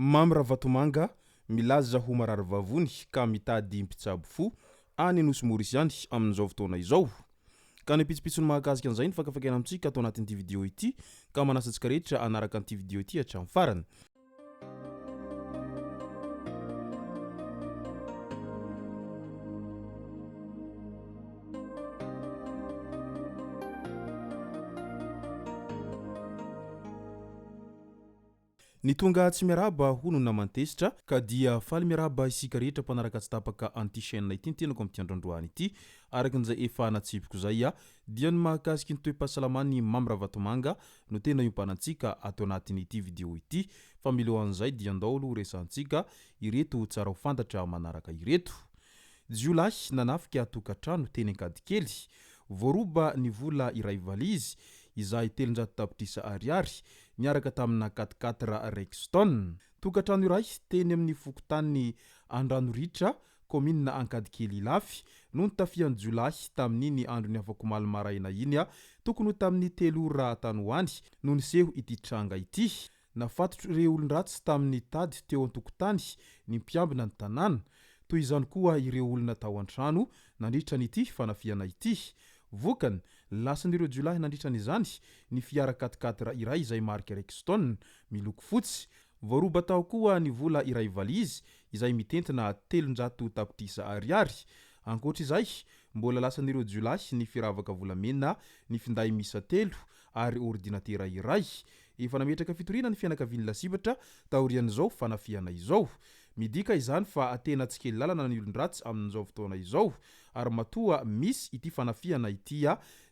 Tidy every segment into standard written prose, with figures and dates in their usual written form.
Mamy Ravatomanga milaza ho marary vavony ka mitady mpitsabo fo any Nosy Morisy zany amin'izao fotoana izao. Ka ny pitsopitsony mahakasika an'izay ny fakafakena amintsika atao anatin'ity vidéo ity ka manasa antsika rehetra anaraka an'ity vidéo ity hatramin'ny farany. Ny tonga tsy miaraba hono namantesitra ka dia faly miaraba isika rehetra mpanaraka tsy tapaka an'ity chaîne ity tenako amin'ity androandroany ity arakan'izay efa natsipiko zay dia ny mahakasiky ny toe-pahasalamany Mamy Ravatomanga no tena iompanan-tsika atao anatin'ity vidéo ity fa milohan'izay dia andao aloha resantsika ireto tsara ho fantatra manaraka ireto. Jiolahy nanafika tokantrano teny Ankadikely voaroba ny vola iray valizy izay 300 tapitrisa ariary niaraka tamina 4 Rexton. Tokantrano iray teny amin'ny fokotany Andranoritra commune Ankadikely Ilafy no nitafian'ny Jiolahy tamin'iny andro ny afako omaly maraina iny tokony tamin'ny 3 ora tanoany no niseho ity tranga ity. Nafatotro ireo olon-dratsy tamin'ny tady teo an-tokotany ny mpiambina ny tanàna toy izany koa ireo olona tao an-trano nandritra n'ity fanafiana ity. Vokany lasan'ireo Jiolahy nandritra n'izany ny fiara 4x4 iray izay marika Rexton miloko fotsy. Voaroba tao koa ny vola iray valizy izay mitentina 300 tapitrisa ariary. Ankoatr'izay mbola lasan'ireo Jiolahy ny firavaka volamena ny finday misa 3 ary ordinatera iray. Efa nametraka fitoriana ny fianakavian'ny lasivatra taorian'izao fanafiana izao. Midika izany fa tena tsy kely lalana ny olon-dratsy amin'izao fotoana izao ary matoa misy ity fanafiana ity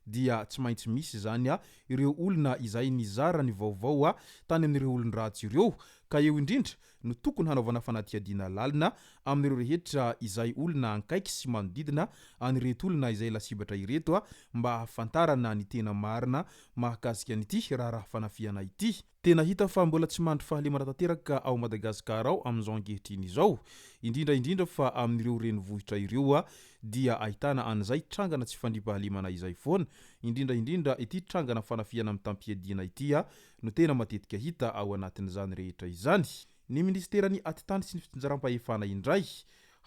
dia tsy maintsy misy zany ireo olona izay nizara ny vaovao tany amin'ireo olon-dratsy ireo ka eo indrindra no tokony hanaovana fanadihadiana lalina amin'ireo rehetra izay olona ankaiky sy manodidina anireto olona izay lasibatra ireto mba hahafantarana ny tena marina mahakasika an'ity raha fanafiana ity. Tena hita fa mbola tsy mandry fahalemana tanteraka ao Madagasikara ao amin'izao ankehitriny izao, indrindra fa amin'ireo renivohitra ireo dia ahitana an'izay trangana tsy fandriampahalemana izay foana, indrindra ity trangana fanafiana amin'ny tampiadiana ity no tena matetika hita ao anatin'izany rehetra izany. Ny ministeran'ny atitany sy ny fitsinjaram-pahefana Indray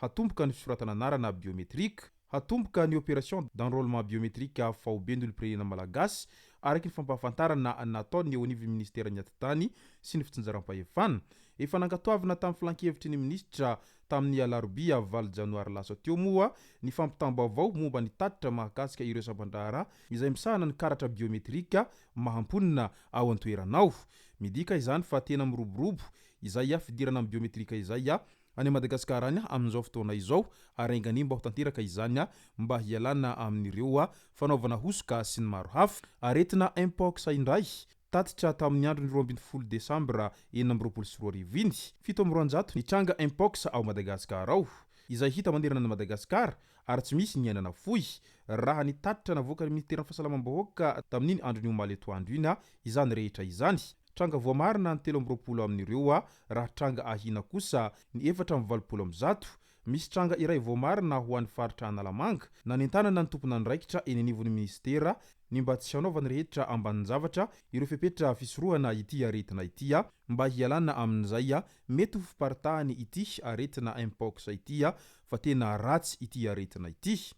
hatomboka ny fisoratana anarana biometrika, hatomboka ny opération d'enrôlement biométrique faoben'olom-pirenena malagasy araky ny fampahafantarana nataony eo anivon'ny ministeran'ny atitany sy ny fitsinjaram-pahefana. Efa nankatoavina tamin'ny filan-kevitry ny ministra tamin'ny alarobia 9 janoary lasa teo moa ny fampitam-baovao momba ny tatitra mahakasika ireo sampandraharaha izay misahana ny karatra biometrika mahamponina ao an-toeranao. Midika izany fa tena miroborobo izay fidirana amin'ny biometrika izay any Madagasikara any amin'izao fotoana izao arengany mba ho tanteraka izany mba hialana amin'ireo fanaovana hosoka sy ny maro hafa. Aretina impox Indray tatitra tamin'ny andro ny 12 Desambra 2024 700 nitranga impox ao Madagasikara ao izay hita manerana ny Madagasikara ary tsy misy ny ainana fohy raha ny tatitra navoaka ny ministeran'ny fahasalamam-bahoaka tamin'iny andro ny omaly etoandro iny izany rehetra izany. Tranga voamarina ny 320 amin'ireo raha tranga ahina kosa ny 420. Misy tranga iray voamarina ho an'ny faritra Analamanga nanentanana ny tompona andraikitra eny anivon'ny ministera ny mba tsy hanaovany rehetra ambany zavatra ireo fepetra fisorohana ity aretina ity mba hialana amin'izay mety ho fiparitahany ity aretina impox ity fa tena ratsy ity aretina ity.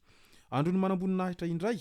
Andro ny manamboninahitra Indray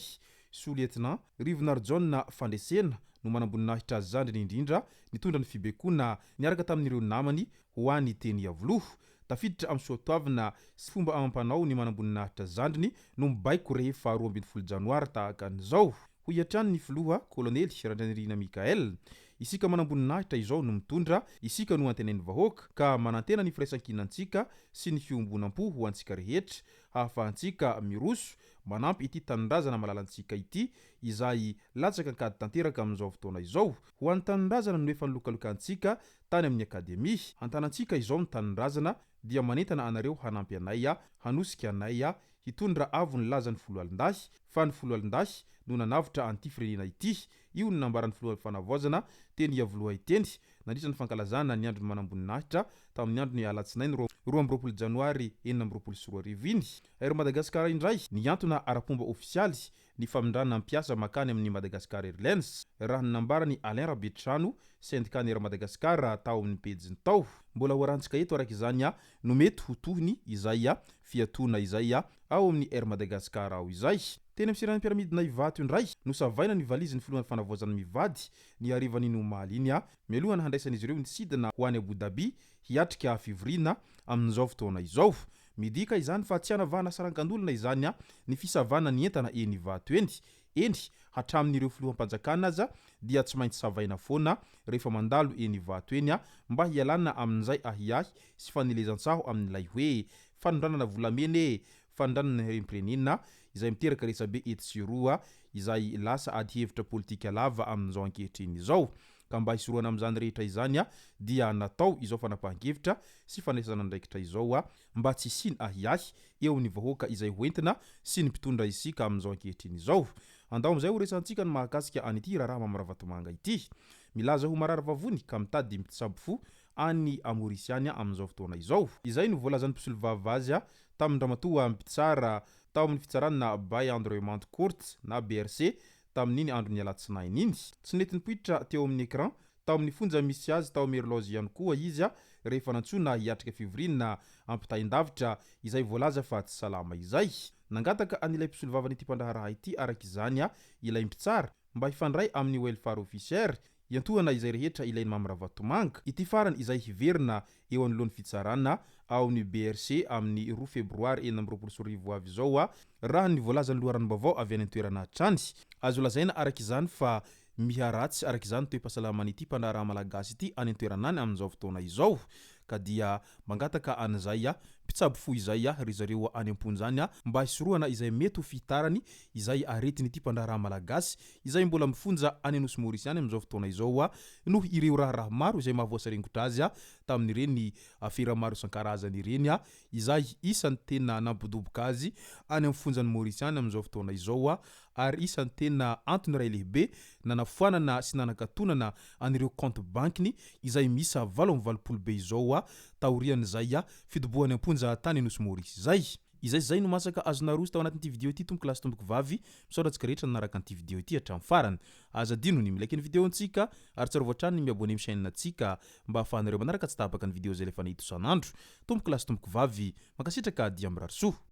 Solietina Rivonar John Fandesena no manamboninahitra azy zandriny indrindra nitondra ny fibekona niaraka tamin'ireo namany ho any teny Avoloho. Tafiditra amin'ny soatoavina sy fomba amampanao ny manamboninahitra zandriny no mibaiko rehefa 12 janoary tahaka an'izao. Ho iatrany ny filoha kolonely Niverina Mikael, isika manamboninahitra izao no mitondra, isika no antenain'ny vahoaka ka manantena ny firaisan-kinantsika sy ny fiombonam-po ho antsika rehetra hahafahantsika miroso manampy ity tanindrazana malalantsika ity izay latsaka ankady tanteraka amin'izao fotoana izao. Ho an'ny tanindrazana no efa nilokalokantsika tany amin'ny akademia, antanantsika izao ny tanindrazana dia manentana anareo hanampy anay hanosika anay hitondra avo ny lazan'ny folo alindahy fa ny folo alindahy no nanavitra an'ity firenena ity. Io ny nambaran'ny folo fanavaozana teny Avoloha iteny nandritra ny fankalazana ny andro ny manamboninahitra tamin'ny andro ny alatsinainy 20 janoary 2024. Ero Madagasikara Indray niantona ara-pomba ofisialy ny famindrana ampiasa makany amin'ny Madagascar Airlines. Raha nambarany Alain Rabetrano, syndicat Madagascar tao amin'ny pejiny tao. Mbola hoarantsika eto araka izany no mety ho tohiny izay fiatona izay ao amin'ny Air Madagascar ao izay. Teny amin'ny piramidina Ivato indray no savaina ny valiziny filohan'ny fanavozana mivady ny arivan'ny omaly iny mialohany handraisan'izy ireo nisidina ho any Abu Dhabi hiatrika fivorina amin'izao fotoana izao. Midika izany fa tsy hanavahana sarankandolona izany ny fisavana ny entana eny Ivato eny hatramin'ireo filoham-panjakana aza dia tsy maintsy savaina foana rehefa mandalo eny Ivato eny mba hialana amin'izay ahiahy sy fanelezan-tsaho amin'ilay hoe fanondranana volamena fanondranana rem-pirenena izay miteraka resabe etsiroa izay lasa ady hevitra politika lava amin'izao ankehitriny izao. Ka mba hisoroana amin'izany rehetra izany dia natao izao fanapahan-kevitra sy fanesana andraikitra izao mba tsy siny ahiahy eo amin'ny vahoaka izay hoentina sy ny mpitondra isika amin'izao ankehitriny izao. Andao amin'izay ho resantsika ny mahakasika an'ity raharaha Mamy Ravatomanga ity. Milaza ho marary vavony ka mitady mitsabo fo any Amorisy any amin'izao fotoana izao. Izay no voalazan'ny mpisolo vavazy tamin'ny ramatoa mpitsara tao amin'ny fitsarana Bay Androement Courte na BRC tamin'iny andro ny alatsinainy iny. Tsy nety nipoitra teo amin'ny écran tao amin'ny fonja misy azy tao amin'ny horloge ihany koa izy rehefa nantsona hiatrika fivorina ampitahin-davitra izay voalaza fa tsy salama izay. Nangataka an'ilay mpisolo vavany ity mpandraharaha ity araka izany ilay mpitsara mba hifandray amin'ny welfare officiaire iantohana izay rehetra ilainy Mamy Ravatomanga. Ity farany izay hiverina eo anoloan'ny fitsarana ao amin'ny BRC amin'ny 2 febroary 2024 avy izao raha ny voalazan'ny loharanom-baovao avy any an-toerana hatrany. Azo lazaina araka izany fa miharatsy araka izany toe-pahasalamana ity mpandraharaha malagasy ity any an-toerana any amin'izao fotoana izao. Ka dia mangataka an'izay mpitsabo fo izay ry zareo any amponjany mba hisoroana izay mety ho fitarany izay aretiny ity mpandraharaha malagasy izay mbola mifonja any Anosy Maorisy any amin'izao fotoana izao noho ireo raha maro izay mahavoasarengotra azy tamin'ireny afera maro isan-karazany ireny izay isany tena nampidoboka azy any amin'ny fonjan'ny Maorisy any amin'izao fotoana izao ary isany tena antony iray lehibe nanafoanana sy nanakatonana an'ireo compte bankiny izay misy 8 be izao taorian'izay fidoboany amponja tany Anosy Maorisy izay no masaka azona rozy tao anatin'ity video ity tomboko lasy tomboko vavy misaotratsika rehetra nanaraka an'ity video ity hatramin'ny farany. Aza dino ny milaiky ny video antsika ary tsara voatrany ny miabone amin'ny chaîne antsika mba ahafahanareo manaraka tsy tapaka ny video zay lefa nahito isan'andro. Tomboko lasy tomboko vavy makasitraka dia mirary soa.